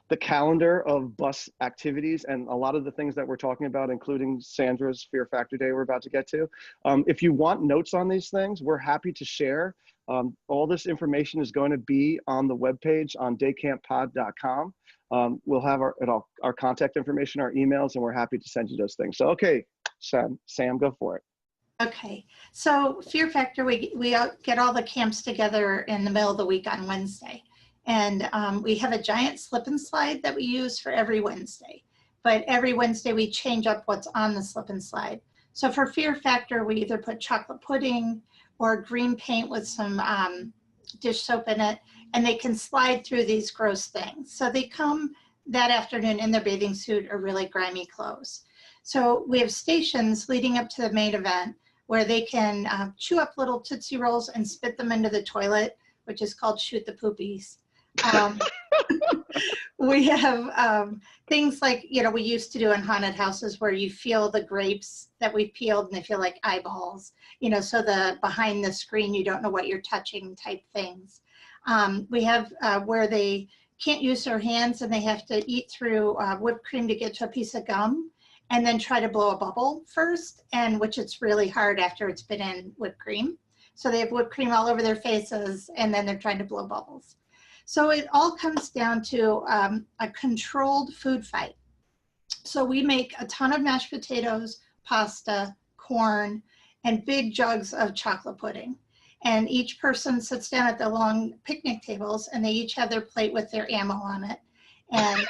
the calendar of bus activities and a lot of the things that we're talking about, including Sandra's Fear Factor Day we're about to get to. If you want notes on these things, we're happy to share. All this information is going to be on the webpage on daycamppod.com. We'll have our contact information, our emails, and we're happy to send you those things. So, okay, Sam, go for it. Okay, so Fear Factor, we get all the camps together in the middle of the week on Wednesday. And we have a giant slip and slide that we use for every Wednesday. But every Wednesday we change up what's on the slip and slide. So for Fear Factor, we either put chocolate pudding or green paint with some dish soap in it, and they can slide through these gross things. So they come that afternoon in their bathing suit or really grimy clothes. So we have stations leading up to the main event where they can chew up little Tootsie Rolls and spit them into the toilet, which is called Shoot the Poopies. We have things like, we used to do in haunted houses where you feel the grapes that we peeled and they feel like eyeballs, so the behind the screen, you don't know what you're touching type things. We have where they can't use their hands and they have to eat through whipped cream to get to a piece of gum and then try to blow a bubble first, and which it's really hard after it's been in whipped cream. So they have whipped cream all over their faces and then they're trying to blow bubbles. So it all comes down to a controlled food fight. So we make a ton of mashed potatoes, pasta, corn, and big jugs of chocolate pudding. And each person sits down at the long picnic tables and they each have their plate with their ammo on it. And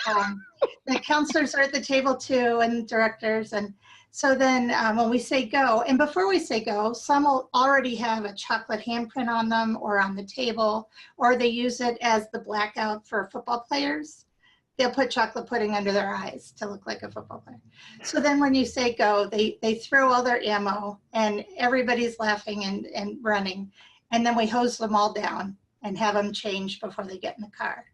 the counselors are at the table too, and directors. And so then when we say go, and before we say go, some will already have a chocolate handprint on them or on the table, or they use it as the blackout for football players. They'll put chocolate pudding under their eyes to look like a football player. So then when you say go, they throw all their ammo and everybody's laughing and running. And then we hose them all down and have them change before they get in the car.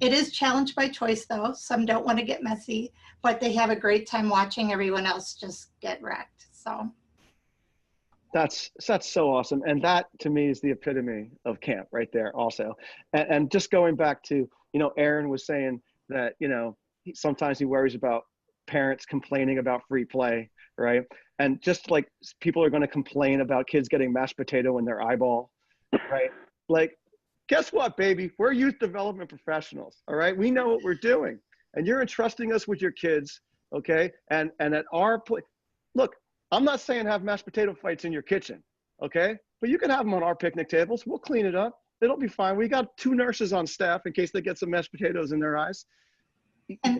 It is challenge by choice though. Some don't want to get messy, but they have a great time watching everyone else just get wrecked. So that's so awesome. And that to me is the epitome of camp right there also. And just going back to, Erin was saying that, sometimes he worries about parents complaining about free play, right? And just like people are going to complain about kids getting mashed potato in their eyeball, right? Like, guess what, baby? We're youth development professionals, all right? We know what we're doing. And you're entrusting us with your kids, okay? And at our place, look, I'm not saying have mashed potato fights in your kitchen, okay? But you can have them on our picnic tables. We'll clean it up. It'll be fine. We got 2 nurses on staff in case they get some mashed potatoes in their eyes.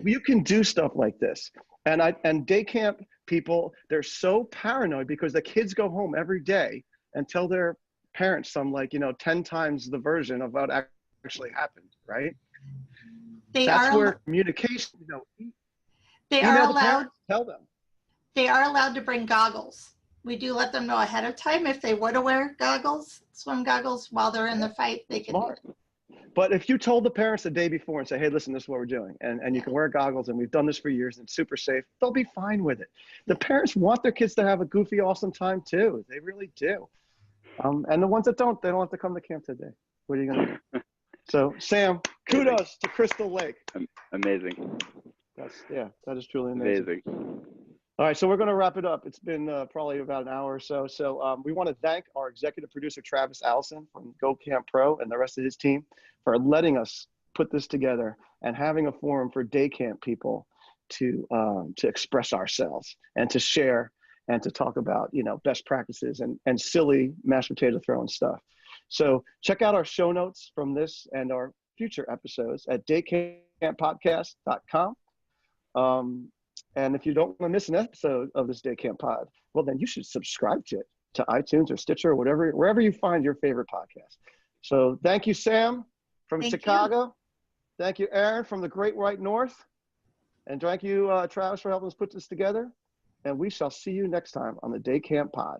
You can do stuff like this. And day camp people, they're so paranoid because the kids go home every day and tell their parents some 10 times the version of what actually happened, right? That's where communication, they are allowed, parents, tell them. They are allowed to bring goggles. We do let them know ahead of time if they want to wear goggles, swim goggles, while they're in the fight, they can do it. But if you told the parents the day before and say, hey, listen, this is what we're doing, and you can wear goggles, and we've done this for years, and it's super safe, they'll be fine with it. The parents want their kids to have a goofy, awesome time too. They really do. And the ones that don't, they don't have to come to camp today. What are you going to do? So, Sam, kudos to Crystal Lake. Amazing. That is truly amazing. All right, so we're going to wrap it up. It's been probably about an hour or so. So we want to thank our executive producer, Travis Allison from Go Camp Pro, and the rest of his team for letting us put this together and having a forum for day camp people to express ourselves and to share and to talk about, best practices and silly mashed potato throwing stuff. So check out our show notes from this and our future episodes at daycamppodcast.com. And if you don't want to miss an episode of this Day Camp Pod, well, then you should subscribe to it, to iTunes or Stitcher or wherever you find your favorite podcast. So thank you, Sam from Chicago. Thank you, Erin from the Great White North. And thank you, Travis, for helping us put this together. And we shall see you next time on the Day Camp Pod.